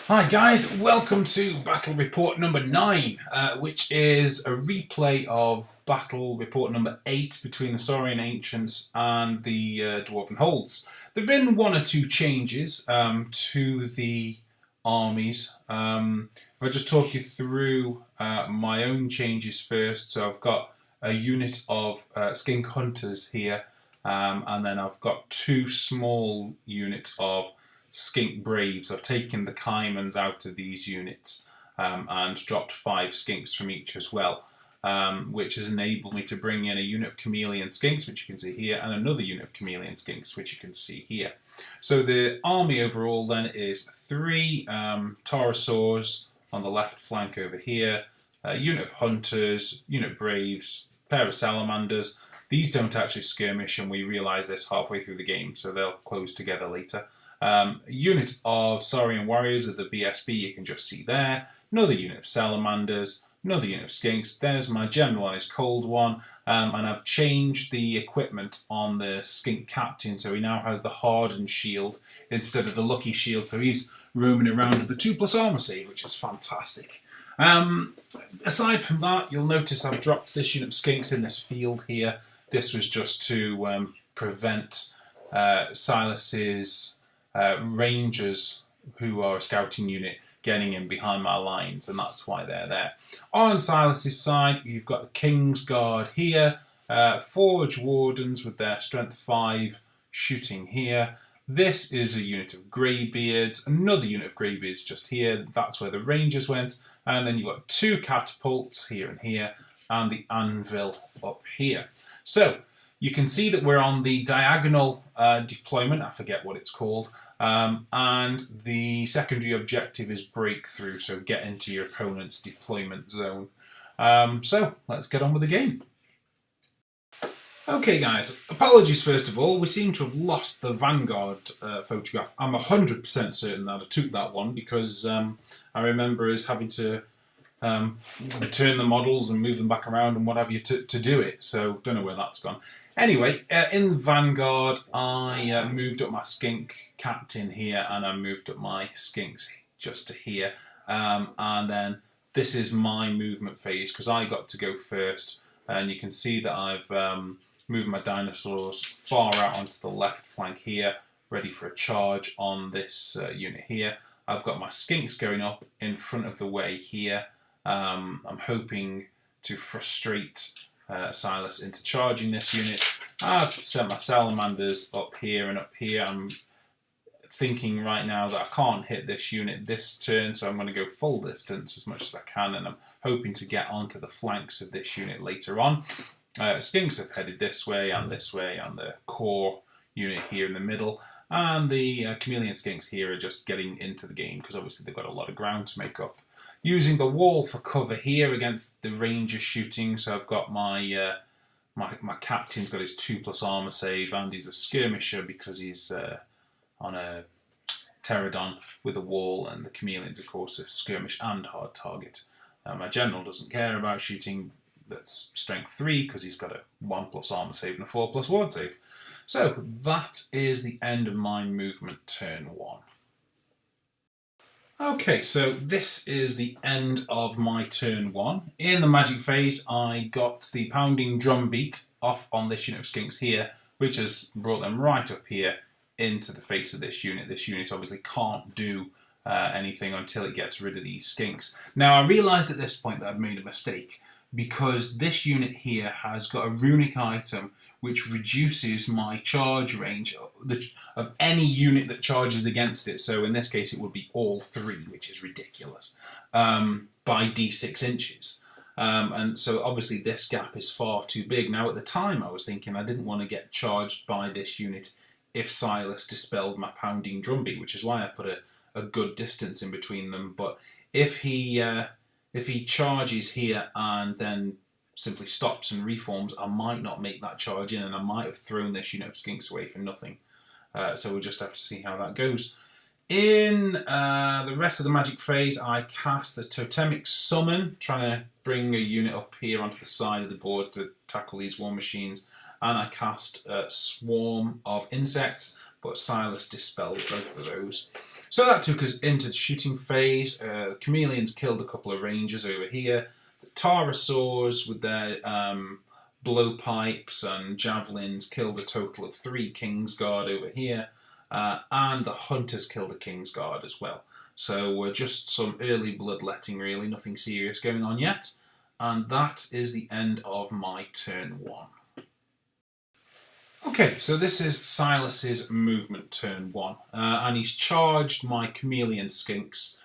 Hi guys, welcome to Battle Report number 9, which is a replay of Battle Report number 8 between the Saurian Ancients and the Dwarven Holds. There have been one or two changes to the armies. If I just talk you through my own changes first, so I've got a unit of skink hunters here, and then I've got two small units of skink braves. I've taken the caimans out of these units and dropped 5 skinks from each as well, which has enabled me to bring in a unit of chameleon skinks, which you can see here, and another unit of chameleon skinks, which you can see here. So the army overall then is 3 pterosaurs on the left flank over here, a unit of hunters, unit of braves, pair of salamanders. These don't actually skirmish, and we realise this halfway through the game, so they'll close together later. A unit of Saurian warriors with the BSB you can just see there. Another unit of salamanders. Another unit of skinks. There's my general on his cold one. And I've changed the equipment on the skink captain, so he now has the hardened shield instead of the lucky shield. So he's roaming around with the 2+ armor save, which is fantastic. Aside from that, you'll notice I've dropped this unit of skinks in this field here. This was just to prevent Silas's rangers, who are a scouting unit, getting in behind my lines, and that's why they're there. On Silas's side, you've got the King's Guard here, Forge Wardens with their strength 5 shooting here. This is a unit of Greybeards, another unit of Greybeards just here, that's where the Rangers went, and then you've got 2 catapults here and here, and the anvil up here. So, you can see that we're on the diagonal deployment, I forget what it's called, and the secondary objective is breakthrough, so get into your opponent's deployment zone. So, let's get on with the game. Okay guys, apologies first of all, we seem to have lost the Vanguard photograph. I'm 100% certain that I took that one because I remember us having to return the models and move them back around and what have you to do it, so don't know where that's gone. Anyway, in Vanguard, I moved up my skink captain here, and I moved up my skinks just to here. And then this is my movement phase, because I got to go first. And you can see that I've moved my dinosaurs far out onto the left flank here, ready for a charge on this unit here. I've got my skinks going up in front of the way here. I'm hoping to frustrate Silas into charging this unit. I've sent my salamanders up here and up here. I'm thinking right now that I can't hit this unit this turn, so I'm going to go full distance as much as I can, and I'm hoping to get onto the flanks of this unit later on. Skinks have headed this way, and the core unit here in the middle, and the chameleon skinks here are just getting into the game because obviously they've got a lot of ground to make up. Using the wall for cover here against the ranger shooting, so I've got my my captain's got his 2+ armor save, and he's a skirmisher because he's on a pterodon with a wall, and the chameleons, of course, are skirmish and hard target. My general doesn't care about shooting, that's strength 3 because he's got a 1+ armor save and a 4+ ward save. So that is the end of my movement turn 1. Okay, so this is the end of my turn 1. In the magic phase, I got the pounding drum beat off on this unit of skinks here, which has brought them right up here into the face of this unit. This unit obviously can't do anything until it gets rid of these skinks. Now, I realised at this point that I'd made a mistake, because this unit here has got a runic item which reduces my charge range of any unit that charges against it. So in this case it would be all 3, which is ridiculous, by d6 inches. And so obviously this gap is far too big. Now at the time I was thinking I didn't want to get charged by this unit if Silas dispelled my pounding drumbeat, which is why I put a good distance in between them. But if he charges here and then simply stops and reforms, I might not make that charge in, and I might have thrown this unit of skinks away for nothing. So we'll just have to see how that goes. In the rest of the magic phase, I cast the Totemic Summon, trying to bring a unit up here onto the side of the board to tackle these war machines. And I cast a Swarm of Insects, but Silas dispelled both of those. So that took us into the shooting phase. The chameleons killed a couple of rangers over here. The pterosaurs with their blowpipes and javelins killed a total of 3 Kingsguard over here. And the hunters killed a Kingsguard as well. So just some early bloodletting really, nothing serious going on yet. And that is the end of my turn 1. Okay, so this is Silas's movement turn 1, and he's charged my chameleon skinks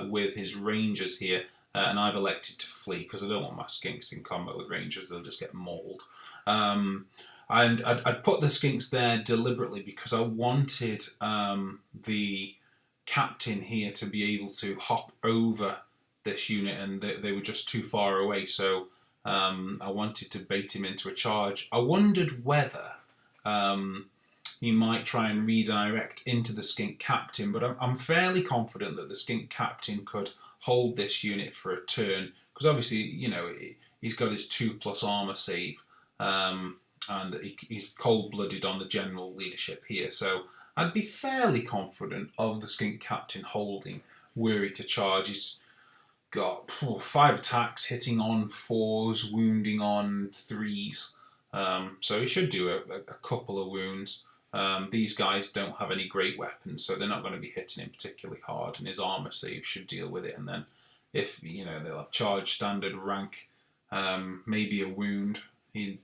with his rangers here, and I've elected to flee because I don't want my skinks in combat with rangers, they'll just get mauled. And I'd put the skinks there deliberately because I wanted the captain here to be able to hop over this unit, and they were just too far away, so I wanted to bait him into a charge. I wondered whether he might try and redirect into the skink captain, but I'm fairly confident that the skink captain could hold this unit for a turn, because obviously, you know, he's got his 2+ armor save, and he's cold-blooded on the general leadership here, so I'd be fairly confident of the skink captain holding were he to charge. He's got 5 attacks, hitting on 4s, wounding on 3s. So he should do a couple of wounds. These guys don't have any great weapons, so they're not going to be hitting him particularly hard, and his armor save should deal with it. And then if, you know, they'll have charge, standard, rank, maybe a wound, he'd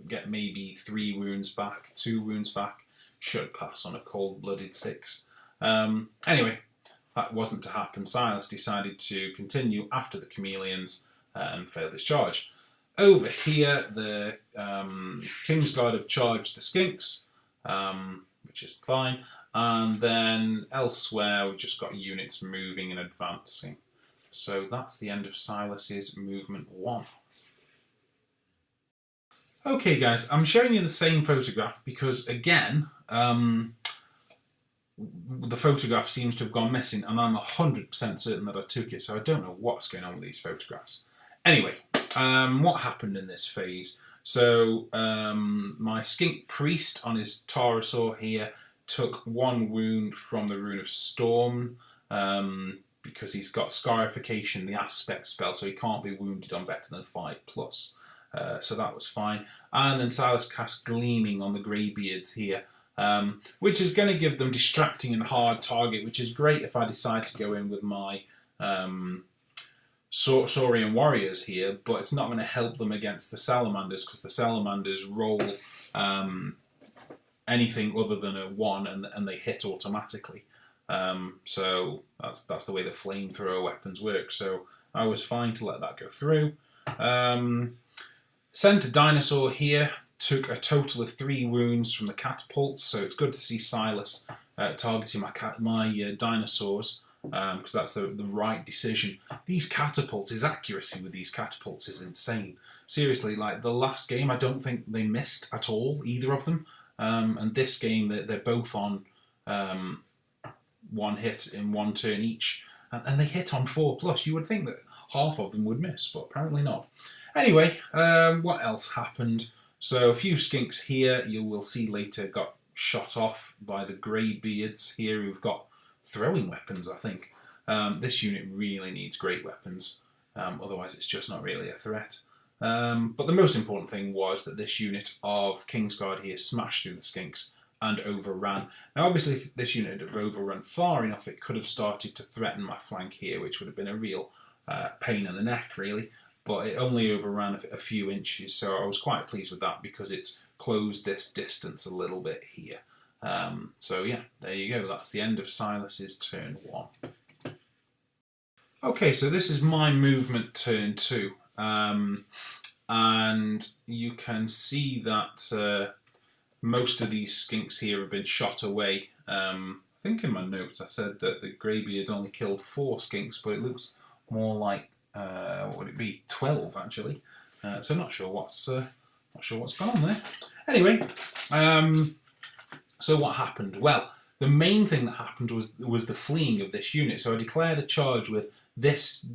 get maybe 3 wounds back, 2 wounds back, should pass on a cold-blooded 6. Anyway, that wasn't to happen. Silas decided to continue after the chameleons and failed his charge. Over here, the Kingsguard have charged the skinks, which is fine, and then elsewhere we've just got units moving and advancing. So that's the end of Silas's movement 1. Okay guys, I'm showing you the same photograph because again, the photograph seems to have gone missing, and I'm 100% certain that I took it, so I don't know what's going on with these photographs. Anyway, what happened in this phase? So my skink priest on his pterosaur here took 1 wound from the Rune of Storm because he's got scarification, the aspect spell, so he can't be wounded on better than 5+. So that was fine. And then Silas cast Gleaming on the Greybeards here, which is going to give them distracting and hard target, which is great if I decide to go in with my Saurian warriors here, but it's not going to help them against the salamanders because the salamanders roll anything other than a 1 and they hit automatically. So that's the way the flamethrower weapons work. So I was fine to let that go through. Centre Dinosaur here took a total of 3 wounds from the catapults, so it's good to see Silas targeting my dinosaurs, because that's the right decision. These catapults, his accuracy with these catapults is insane. Seriously, like the last game, I don't think they missed at all, either of them. And this game, they're both on 1 hit in 1 turn each. And they hit on 4+. You would think that half of them would miss, but apparently not. Anyway, what else happened? So a few skinks here, you will see later, got shot off by the Greybeards here, who've got throwing weapons, I think. This unit really needs great weapons, otherwise it's just not really a threat. But the most important thing was that this unit of Kingsguard here smashed through the skinks and overran. Now obviously if this unit had overrun far enough, it could have started to threaten my flank here, which would have been a real pain in the neck really. But it only overran a few inches, so I was quite pleased with that because it's closed this distance a little bit here. So yeah, there you go. That's the end of Silas's turn 1. Okay, so this is my movement turn 2. And you can see that most of these skinks here have been shot away. I think in my notes I said that the Greybeards only killed 4 skinks, but it looks more like what would it be? 12 actually. So not sure what's gone on there. Anyway, so what happened? Well, the main thing that happened was the fleeing of this unit. So I declared a charge with this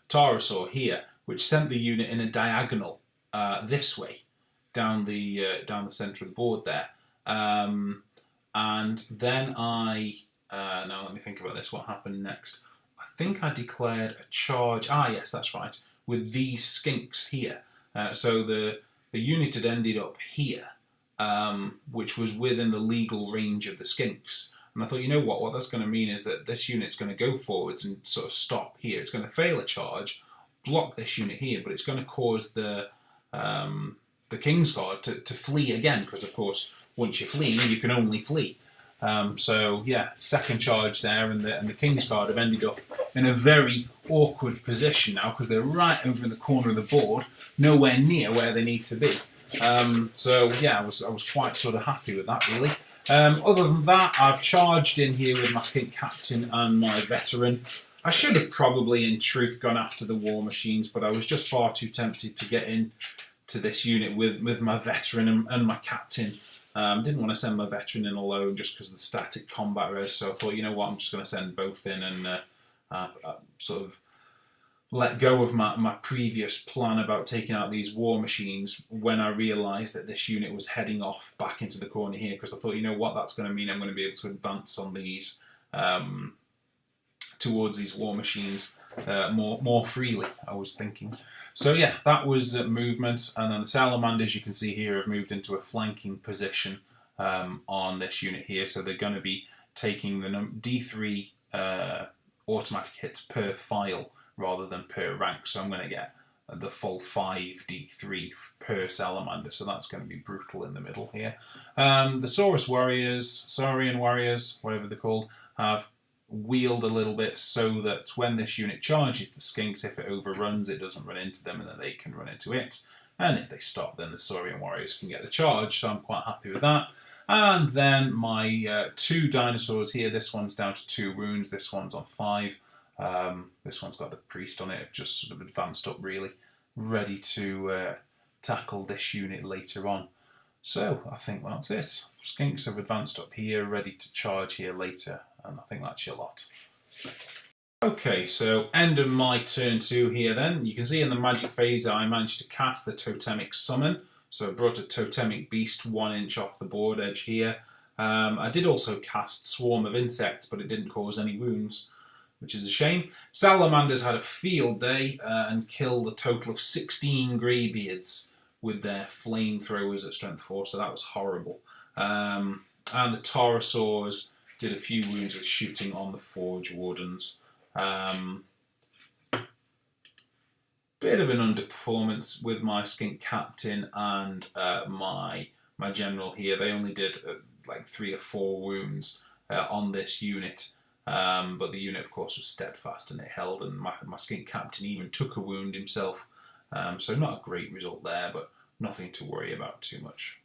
pterosaur here, which sent the unit in a diagonal this way down the centre of the board there. And then I Now let me think about this. What happened next? I think I declared a charge. Ah, yes, that's right. With these skinks here. So the unit had ended up here, which was within the legal range of the skinks. And I thought, you know what that's going to mean is that this unit's going to go forwards and sort of stop here. It's going to fail a charge, block this unit here, but it's going to cause the Kingsguard to flee again, because of course once you flee, you can only flee. So yeah, second charge there, and the Kingsguard have ended up in a very awkward position now, because they're right over in the corner of the board, nowhere near where they need to be. So yeah, I was quite sort of happy with that, really. Other than that, I've charged in here with my skink captain and my veteran. I should have probably, in truth, gone after the war machines, but I was just far too tempted to get in to this unit with my veteran and my captain. Didn't want to send my veteran in alone just because of the static combat res, so I thought, you know what, I'm just going to send both in and sort of let go of my previous plan about taking out these war machines when I realised that this unit was heading off back into the corner here, because I thought, you know what, that's going to mean I'm going to be able to advance on these towards these war machines more freely, I was thinking. So yeah, that was movement, and then the salamanders, you can see here, have moved into a flanking position on this unit here, so they're going to be taking the D3 automatic hits per file rather than per rank, so I'm going to get the full 5 D3 per salamander, so that's going to be brutal in the middle here. The Saurian warriors, whatever they're called, have wheeled a little bit so that when this unit charges the skinks, if it overruns, it doesn't run into them and then they can run into it. And if they stop, then the Saurian warriors can get the charge, so I'm quite happy with that. And then my 2 dinosaurs here, this one's down to 2 wounds, this one's on 5. This one's got the priest on it, just sort of advanced up really, ready to tackle this unit later on. So I think that's it. Skinks have advanced up here, ready to charge here later, and I think that's your lot. Okay, so end of my turn 2 here then. You can see in the magic phase that I managed to cast the totemic summon. So I brought a totemic beast 1 inch off the board edge here. I did also cast Swarm of Insects, but it didn't cause any wounds, which is a shame. Salamanders had a field day and killed a total of 16 greybeards with their flamethrowers at strength 4, so that was horrible. And the Taurosaurs did a few wounds with shooting on the Forge Wardens. Bit of an underperformance with my skink captain and my general here. They only did like 3 or 4 wounds on this unit, but the unit of course was steadfast and it held, and my skink captain even took a wound himself, so not a great result there, but nothing to worry about too much.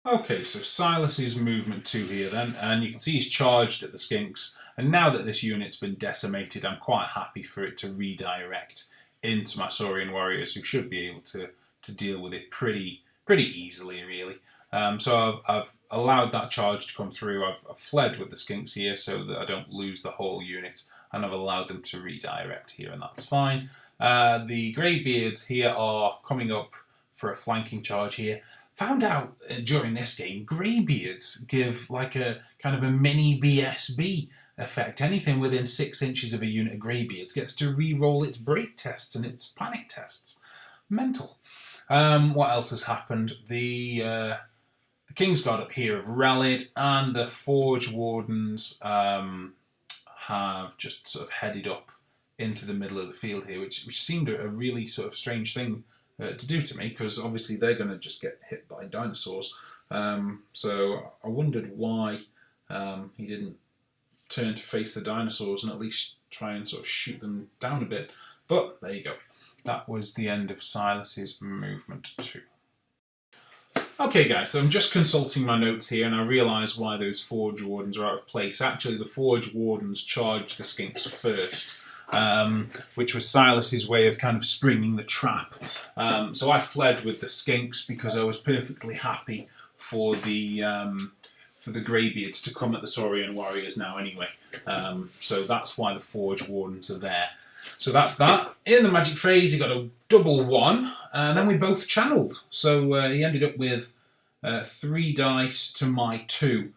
Okay, so Silas's movement 2 here then, and you can see he's charged at the skinks, and now that this unit's been decimated, I'm quite happy for it to redirect into my Saurian warriors, who should be able to deal with it pretty easily, really. So I've allowed that charge to come through. I've fled with the skinks here so that I don't lose the whole unit, and I've allowed them to redirect here, and that's fine. The Greybeards here are coming up for a flanking charge here. Found out during this game, Greybeards give like a kind of a mini BSB effect. Anything within 6 inches of a unit of Greybeards gets to re-roll its break tests and its panic tests. Mental. What else has happened? The Kingsguard up here have rallied, and the Forge Wardens have just sort of headed up into the middle of the field here, which seemed a really sort of strange thing to do to me, because obviously they're going to just get hit by dinosaurs. So I wondered why he didn't turn to face the dinosaurs and at least try and sort of shoot them down a bit. But there you go. That was the end of Silas's movement 2. Okay guys, so I'm just consulting my notes here and I realise why those Forge Wardens are out of place. Actually, the Forge Wardens charged the skinks first, which was Silas's way of kind of springing the trap. So I fled with the skinks because I was perfectly happy for the Greybeards to come at the Saurian warriors now anyway. So that's why the Forge Wardens are there. So that's that. In the magic phase, he got a double 1, and then we both channeled. So he ended up with 3 dice to my 2.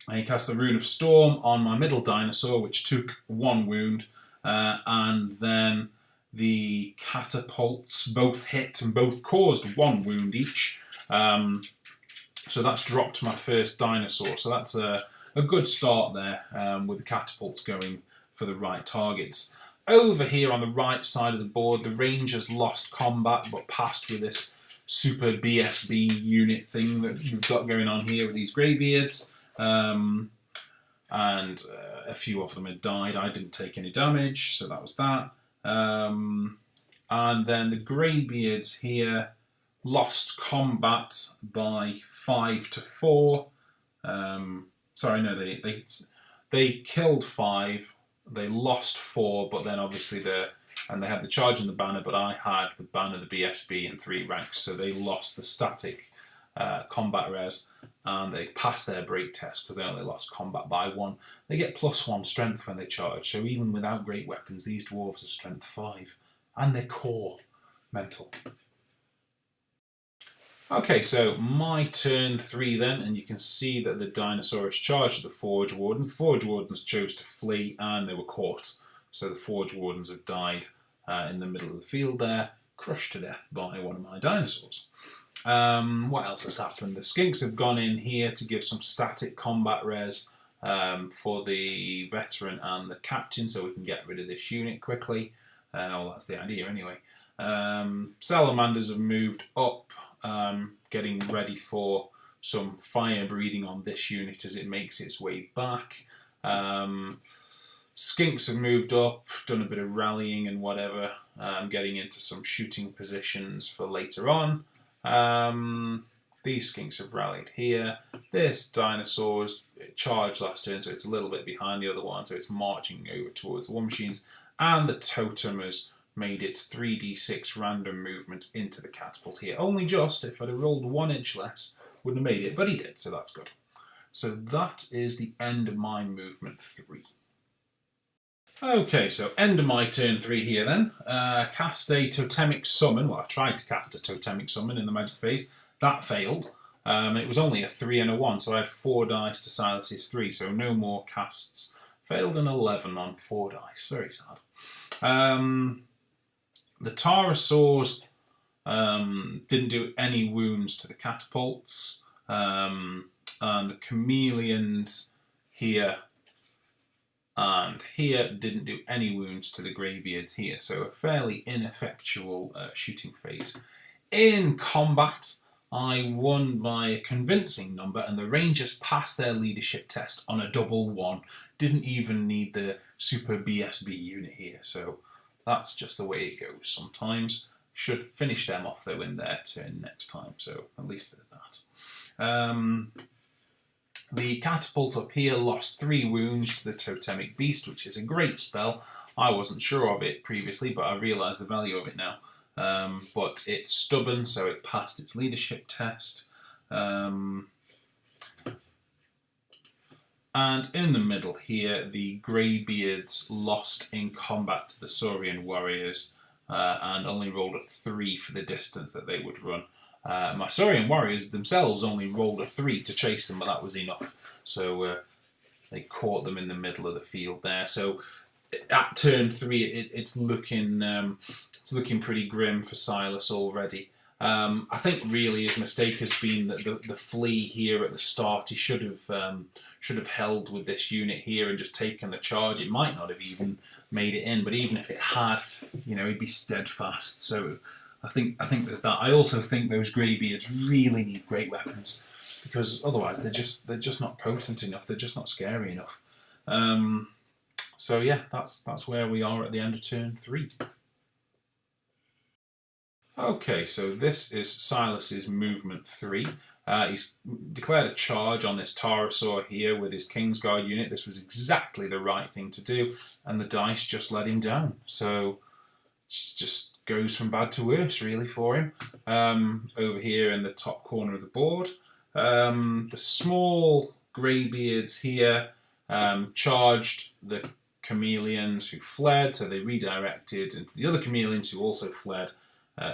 I cast the Rune of Storm on my middle dinosaur, which took 1 wound, and then the catapults both hit and both caused 1 wound each. So that's dropped my first dinosaur. So that's a good start there, with the catapults going for the right targets. Over here on the right side of the board, the Rangers lost combat but passed with this super BSB unit thing that we've got going on here with these Greybeards. And a few of them had died. I didn't take any damage, so that was that. And then the Greybeards here lost combat by 5 to 4. Sorry, no, they killed 5. They lost 4, but then obviously they had the charge and the banner, but I had the banner, the BSB, and 3 ranks, so they lost the static combat res, and they passed their break test because they only lost combat by 1. They get +1 strength when they charge, so even without great weapons, these dwarves are strength 5, and they're core mental. Okay, so my turn 3 then, and you can see that the dinosaur has charged the Forge Wardens. The Forge Wardens chose to flee, and they were caught. So the Forge Wardens have died in the middle of the field there, crushed to death by one of my dinosaurs. What else has happened? The Skinks have gone in here to give some static combat res for the veteran and the captain, so we can get rid of this unit quickly. Well, that's the idea anyway. Salamanders have moved up, getting ready for some fire breathing on this unit as it makes its way back. Skinks have moved up, done a bit of rallying and whatever, getting into some shooting positions for later on. These Skinks have rallied here. This dinosaur's charged last turn, so it's a little bit behind the other one, so it's marching over towards the war machines. And the totem has made its 3d6 random movement into the catapult here. Only just, if I'd have rolled 1 inch less, wouldn't have made it, but he did, so that's good. So that is the end of my movement 3. Okay, so end of my turn 3 here then. Cast a totemic summon. Well, I tried to cast a totemic summon in the magic phase. That failed. It was only a 3 and a 1, so I had 4 dice to Silas's 3, so no more casts. Failed an 11 on 4 dice. Very sad. The Pterosaurs didn't do any wounds to the catapults. And the Chameleons here and here didn't do any wounds to the Greybeards here, so a fairly ineffectual shooting phase. In combat, I won by a convincing number, and the Rangers passed their leadership test on a double 1. Didn't even need the super BSB unit here, so that's just the way it goes sometimes. Should finish them off though in their turn next time, so at least there's that. The catapult up here lost 3 wounds to the Totemic Beast, which is a great spell. I wasn't sure of it previously, but I realise the value of it now. But it's stubborn, so it passed its leadership test. And in the middle here, the Greybeards lost in combat to the Saurian warriors and only rolled a 3 for the distance that they would run. My Saurian warriors themselves only rolled a 3 to chase them, but that was enough. So they caught them in the middle of the field there. So at turn 3, it's looking pretty grim for Silas already. I think really his mistake has been that the flea here at the start, he should have held with this unit here and just taken the charge. It might not have even made it in, but even if it had, he'd be steadfast. So I think there's that. I also think those Greybeards really need great weapons, because otherwise they're just not potent enough. They're just not scary enough. So yeah, that's where we are at the end of turn 3. Okay, so this is Silas's movement 3. He's declared a charge on this Pterosaur here with his Kingsguard unit. This was exactly the right thing to do, and the dice just let him down. So it just goes from bad to worse, really, for him. Over here in the top corner of the board, the small Greybeards here charged the Chameleons who fled, so they redirected into the other Chameleons who also fled,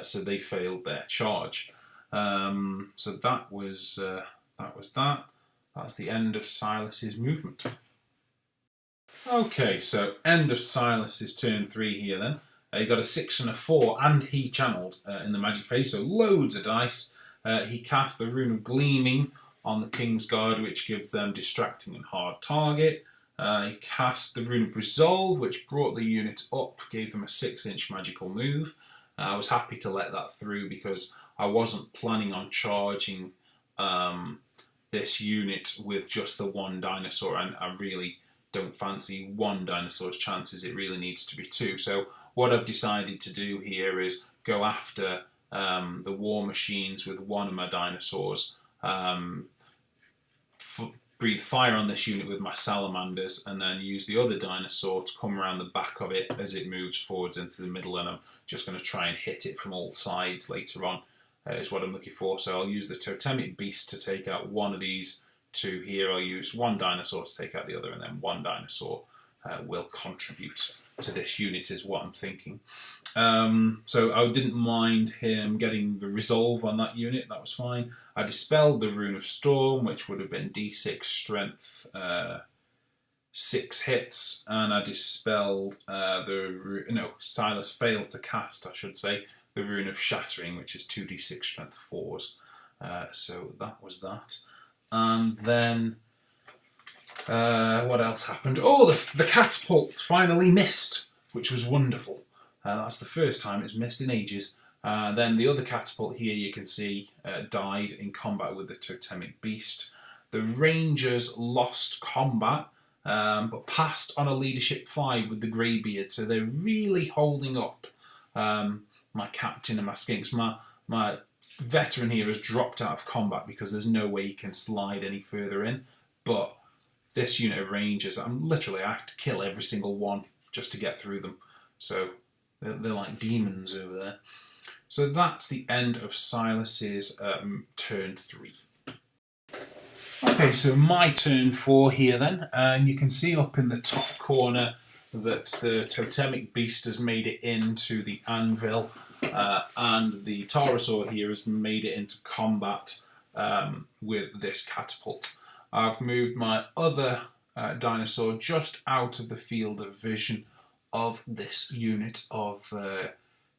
so they failed their charge. So that was that. that's the end of Silas's movement. Okay, so end of Silas's turn 3 here then. He got a 6 and a 4, and he channeled in the magic phase, so loads of dice. He cast the Rune of Gleaming on the King's Guard, which gives them distracting and hard target. He cast the Rune of Resolve, which brought the unit up, gave them a 6-inch magical move. I was happy to let that through because I wasn't planning on charging this unit with just the one dinosaur, and I really don't fancy one dinosaur's chances. It really needs to be 2. So what I've decided to do here is go after the war machines with one of my dinosaurs, breathe fire on this unit with my salamanders, and then use the other dinosaur to come around the back of it as it moves forwards into the middle, and I'm just going to try and hit it from all sides later on, is what I'm looking for. So I'll use the Totemic Beast to take out one of these 2 here. I'll use one dinosaur to take out the other, and then one dinosaur will contribute to this unit, is what I'm thinking. So I didn't mind him getting the resolve on that unit, that was fine. I dispelled the Rune of Storm, which would have been D6 strength, 6 hits, and I dispelled Silas failed to cast, I should say, the Rune of Shattering, which is 2d6 strength 4s. So that was that. And then what else happened? Oh, the catapult finally missed, which was wonderful. That's the first time it's missed in ages. Then the other catapult here, you can see, died in combat with the Totemic Beast. The Rangers lost combat, but passed on a leadership 5 with the Greybeard, so they're really holding up my captain and my skinks. My veteran here has dropped out of combat because there's no way he can slide any further in, but this unit of Rangers, I have to kill every single one just to get through them. So they're like demons over there. So that's the end of Silas's turn 3. Okay, so my turn 4 here then, and you can see up in the top corner that the Totemic Beast has made it into the anvil, and the Pterosaur here has made it into combat with this catapult. I've moved my other dinosaur just out of the field of vision of this unit of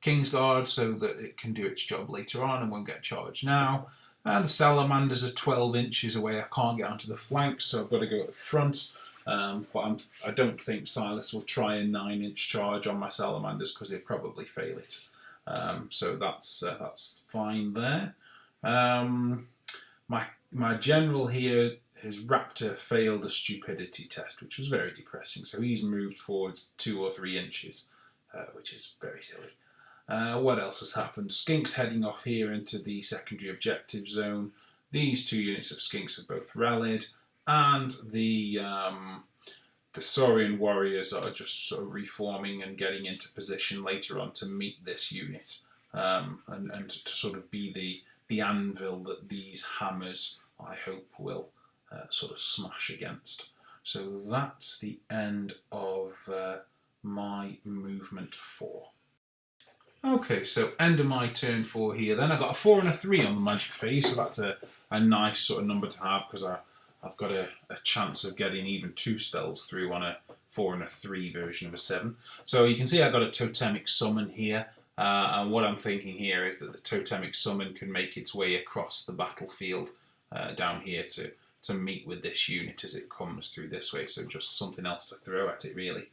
Kingsguard so that it can do its job later on and won't get charged now. And the salamanders are 12 inches away. I can't get onto the flanks, so I've got to go at the front. But I don't think Silas will try a 9-inch charge on my salamanders because he'll probably fail it. So that's fine there. My general here, his raptor failed a stupidity test, which was very depressing. So he's moved forwards 2 or 3 inches, which is very silly. What else has happened? Skinks heading off here into the secondary objective zone. These 2 units of Skinks have both rallied, and the Saurian warriors are just sort of reforming and getting into position later on to meet this unit, and to sort of be the anvil that these hammers, I hope, will sort of smash against. So that's the end of my movement 4. Okay, so end of my turn 4 here then. I got a 4 and a 3 on the magic phase, so that's a nice sort of number to have because I've got a chance of getting even 2 spells through on a 4 and a 3 version of a 7. So you can see I've got a Totemic Summon here, and what I'm thinking here is that the Totemic Summon can make its way across the battlefield down here to meet with this unit as it comes through this way, so just something else to throw at it really.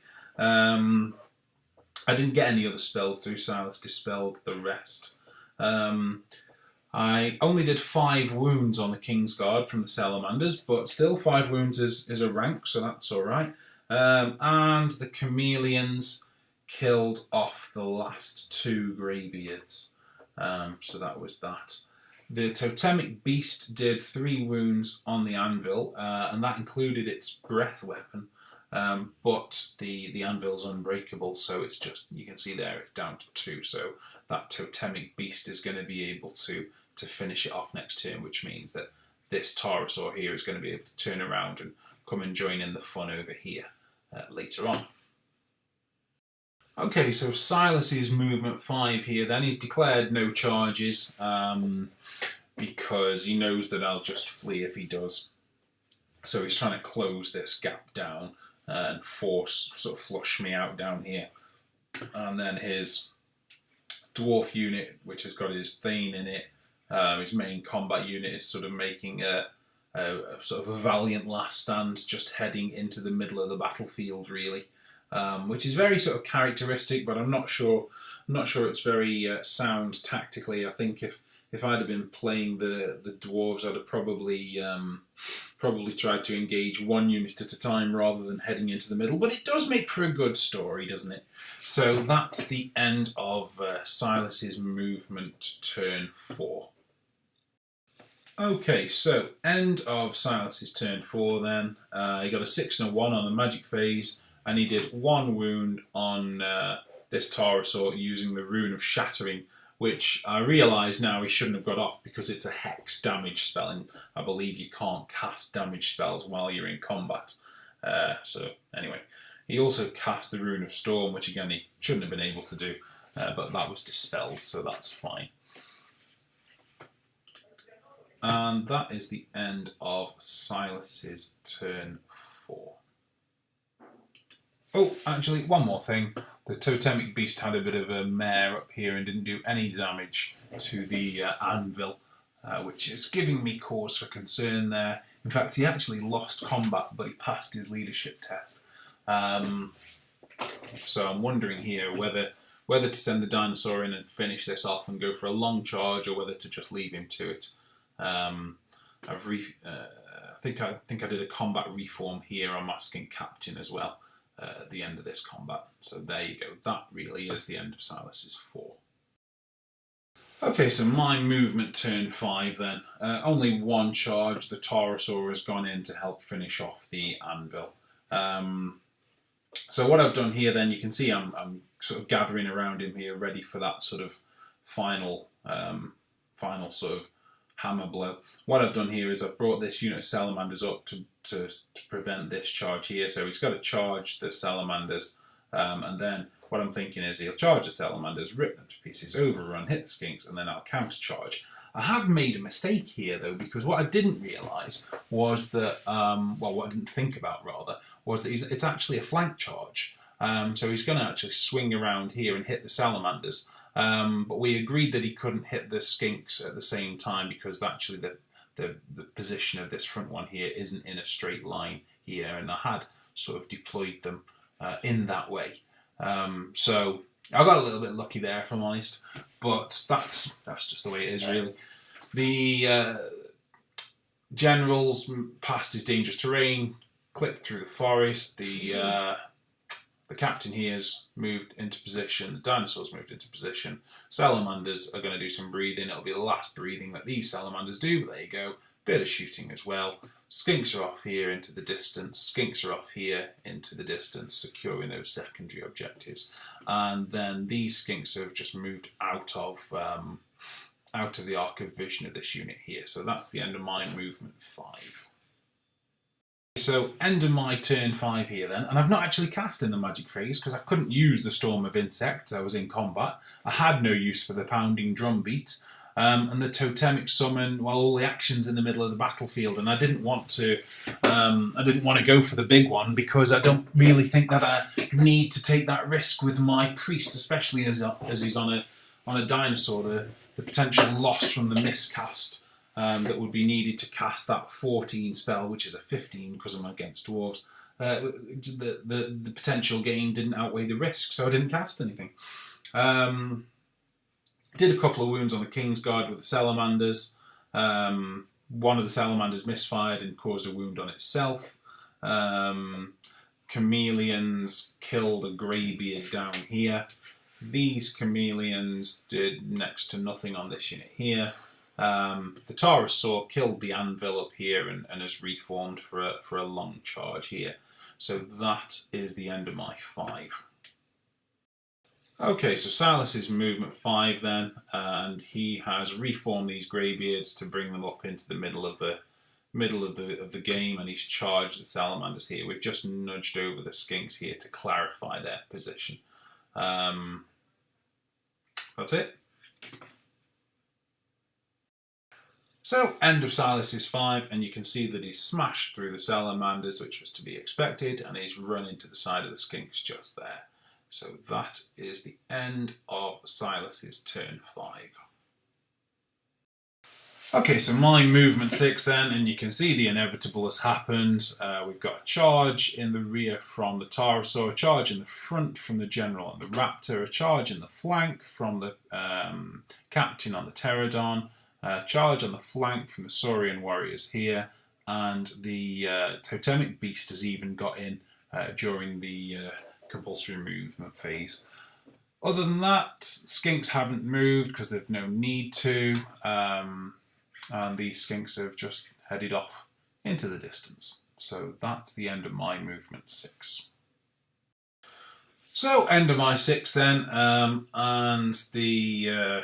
I didn't get any other spells through. Silas dispelled the rest. I only did 5 wounds on the Kingsguard from the Salamanders, but still 5 wounds is a rank, so that's alright. And the Chameleons killed off the last 2 Greybeards. So that was that. The Totemic Beast did 3 wounds on the anvil, and that included its breath weapon. But the anvil's unbreakable, so it's just, you can see there, it's down to 2. So that Totemic Beast is going to be able to finish it off next turn, which means that this Pterosaur here is going to be able to turn around and come and join in the fun over here later on. Okay, so Silas's movement 5 here then. He's declared no charges because he knows that I'll just flee if he does. So he's trying to close this gap down and sort of flush me out down here. And then his dwarf unit, which has got his Thane in it, his main combat unit, is sort of making a sort of a valiant last stand, just heading into the middle of the battlefield, really, which is very sort of characteristic. But I'm not sure it's very sound tactically. I think if I'd have been playing the dwarves, I'd have probably tried to engage one unit at a time rather than heading into the middle. But it does make for a good story, doesn't it? So that's the end of Silas's movement turn 4. Okay, so end of Silas's turn 4 then. He got a 6 and a 1 on the magic phase, and he did 1 wound on this Taurosaur using the Rune of Shattering, which I realise now he shouldn't have got off because it's a hex damage spell, and I believe you can't cast damage spells while you're in combat. So anyway, he also cast the Rune of Storm, which again he shouldn't have been able to do, but that was dispelled, so that's fine. And that is the end of Silas's turn 4. Oh, actually, one more thing. The Totemic Beast had a bit of a mare up here and didn't do any damage to the anvil, which is giving me cause for concern there. In fact, he actually lost combat, but he passed his leadership test. So I'm wondering here whether to send the dinosaur in and finish this off and go for a long charge, or whether to just leave him to it. I think I did a combat reform here on my skink captain as well at the end of this combat. So there you go. That really is the end of Silas's 4. Okay, so my movement turn 5 then. Only 1 charge. The Taurosaur has gone in to help finish off the anvil. So what I've done here then, you can see I'm sort of gathering around him here, ready for that sort of final sort of hammer blow. What I've done here is I've brought this unit of salamanders up to prevent this charge here. So he's got to charge the salamanders, and then what I'm thinking is he'll charge the salamanders, rip them to pieces, overrun, hit the skinks, and then I'll countercharge. I have made a mistake here though, because what I didn't realise was that, what I didn't think about rather, was that it's actually a flank charge. So he's going to actually swing around here and hit the salamanders. But we agreed that he couldn't hit the skinks at the same time because actually the position of this front one here isn't in a straight line here, and I had sort of deployed them in that way. So I got a little bit lucky there, if I'm honest, but that's just the way it is, really. The generals passed his dangerous terrain, clipped through the forest. The captain here has moved into position. The dinosaurs moved into position. Salamanders are going to do some breathing. It'll be the last breathing that these salamanders do, but there you go. Bit of shooting as well. Skinks are off here into the distance. Skinks are off here into the distance, securing those secondary objectives. And then these skinks have just moved out of the arc of vision of this unit here. So that's the end of my movement 5. So end of my turn 5 here then, and I've not actually cast in the magic phase because I couldn't use the Storm of Insects. I was in combat. I had no use for the pounding drum beat, and the Totemic Summon. Well, all the actions in the middle of the battlefield, and I didn't want to go for the big one because I don't really think that I need to take that risk with my priest, especially as he's on a dinosaur. The potential loss from the miscast. That would be needed to cast that 14 spell, which is a 15 because I'm against dwarves. The potential gain didn't outweigh the risk, so I didn't cast anything. Did a couple of wounds on the Kingsguard with the salamanders. One of the salamanders misfired and caused a wound on itself. Chameleons killed a greybeard down here. These chameleons did next to nothing on this unit here. The Taurosaur killed the anvil up here and has reformed for a long charge here. So that is the end of my 5. Okay, so Silas is movement 5 then, and he has reformed these greybeards to bring them up into the middle of the game, and he's charged the salamanders here. We've just nudged over the skinks here to clarify their position. That's it. So, end of Silas's 5, and you can see that he's smashed through the salamanders, which was to be expected, and he's run into the side of the skinks just there. So that is the end of Silas's turn 5. Okay, so my movement 6 then, and you can see the inevitable has happened. We've got a charge in the rear from the Pterosaur, a charge in the front from the General and the Raptor, a charge in the flank from the Captain on the Pterodon, a charge on the flank from the Saurian Warriors here, and the Totemic Beast has even got in during the compulsory movement phase. Other than that, skinks haven't moved because they've no need to. And the skinks have just headed off into the distance. So that's the end of my movement 6. So end of my 6 then, and the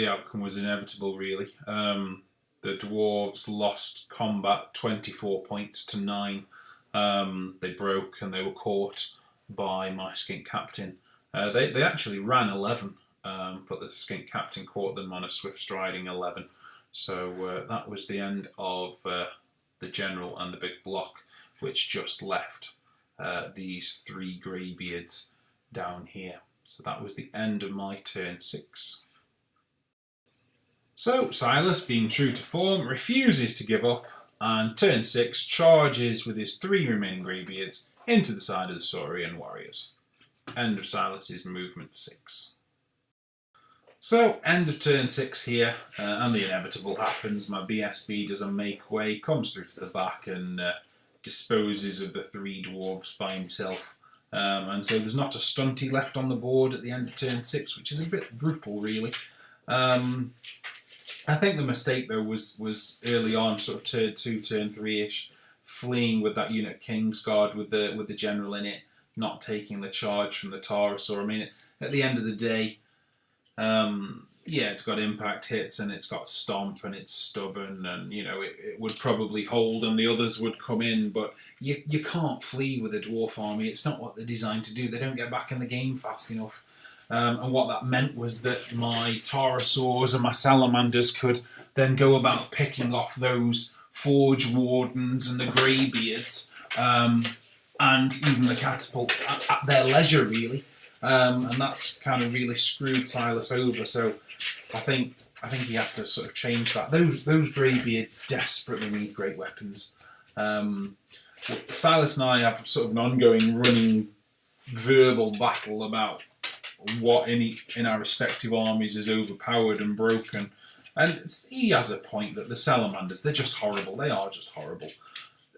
outcome was inevitable really. The dwarves lost combat 24 points to 9. They broke and they were caught by my skink captain. They actually ran 11. But the skink captain caught them on a swift striding 11. So that was the end of the General and the big block, which just left these 3 greybeards down here. So that was the end of my turn 6. So Silas, being true to form, refuses to give up, and turn 6 charges with his 3 remaining greybeards into the side of the Saurian warriors. End of Silas's movement 6. So, end of turn 6 here, and the inevitable happens. My BSB does a make way, comes through to the back and disposes of the 3 dwarves by himself. And so there's not a stunty left on the board at the end of turn 6, which is a bit brutal really. I think the mistake though was early on, sort of turn 2, turn 3-ish, fleeing with that unit Kingsguard with the General in it, not taking the charge from the Pterosaur. I mean, at the end of the day, yeah, it's got impact hits and it's got stomp and it's stubborn and, you know, it would probably hold and the others would come in, but you can't flee with a dwarf army. It's not what they're designed to do. They don't get back in the game fast enough. And what that meant was that my Pterosaurs and my Salamanders could then go about picking off those Forge Wardens and the Greybeards and even the Catapults at their leisure, really. And that's kind of really screwed Silas over. So I think he has to sort of change that. Those Greybeards desperately need great weapons. Silas and I have sort of an ongoing running verbal battle about what in our respective armies is overpowered and broken. And he has a point that the Salamanders, they're just horrible. They are just horrible.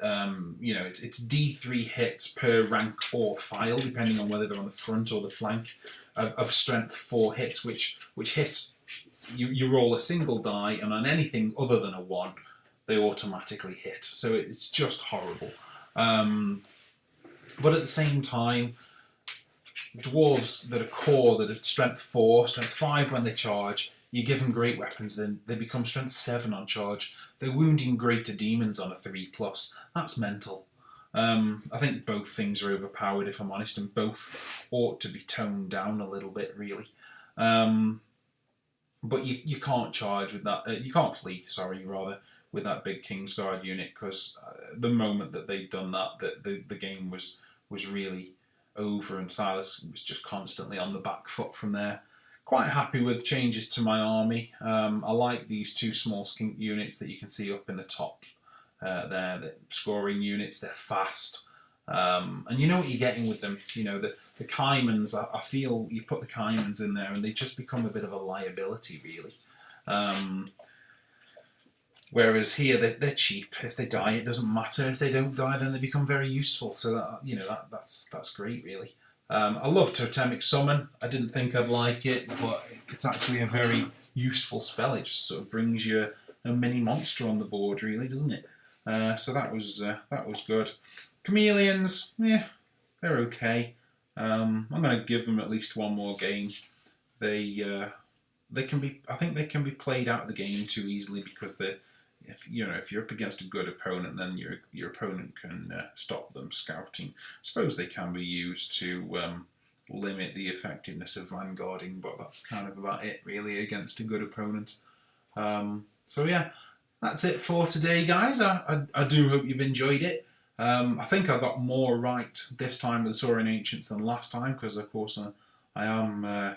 You know, it's D3 hits per rank or file, depending on whether they're on the front or the flank, of strength 4 hits, which hits, you roll a single die, and on anything other than a 1, they automatically hit. So it's just horrible. But at the same time, dwarves that are core, that are strength 4, strength 5 when they charge, you give them great weapons, then they become strength 7 on charge. They're wounding greater demons on a 3+. That's mental. I think both things are overpowered, if I'm honest, and both ought to be toned down a little bit, really. But you can't charge with that. You can't flee, sorry, rather, with that big Kingsguard unit, because the moment that they'd done that, the game was really over, and Silas was just constantly on the back foot from there. Quite happy with changes to my army. I like these 2 small skink units that you can see up in the top there, the scoring units. They're fast. And you know what you're getting with them. You know, the Caimans, I feel you put the Caimans in there and they just become a bit of a liability, really. Whereas here, they're cheap. If they die, it doesn't matter. If they don't die, then they become very useful. So, that's great, really. I love Totemic Summon. I didn't think I'd like it, but it's actually a very useful spell. It just sort of brings you a mini monster on the board, really, doesn't it? So that was good. Chameleons, yeah, they're okay. I'm going to give them at least one more game. They can be. I think they can be played out of the game too easily because if you're up against a good opponent, then your opponent can stop them scouting. I suppose they can be used to limit the effectiveness of vanguarding, but that's kind of about it really against a good opponent. So yeah, that's it for today, guys. I do hope you've enjoyed it. I think I got more right this time with the Saurian Ancients than last time, because of course I am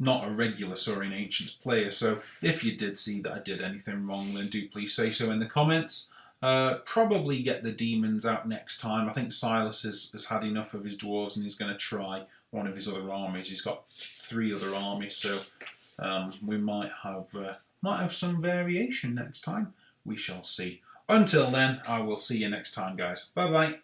not a regular Saurian Ancients player, so if you did see that I did anything wrong, then do please say so in the comments. Probably get the demons out next time. I think Silas has had enough of his dwarves and he's going to try one of his other armies. He's got 3 other armies, so we might have some variation next time. We shall see. Until then, I will see you next time, guys. Bye bye.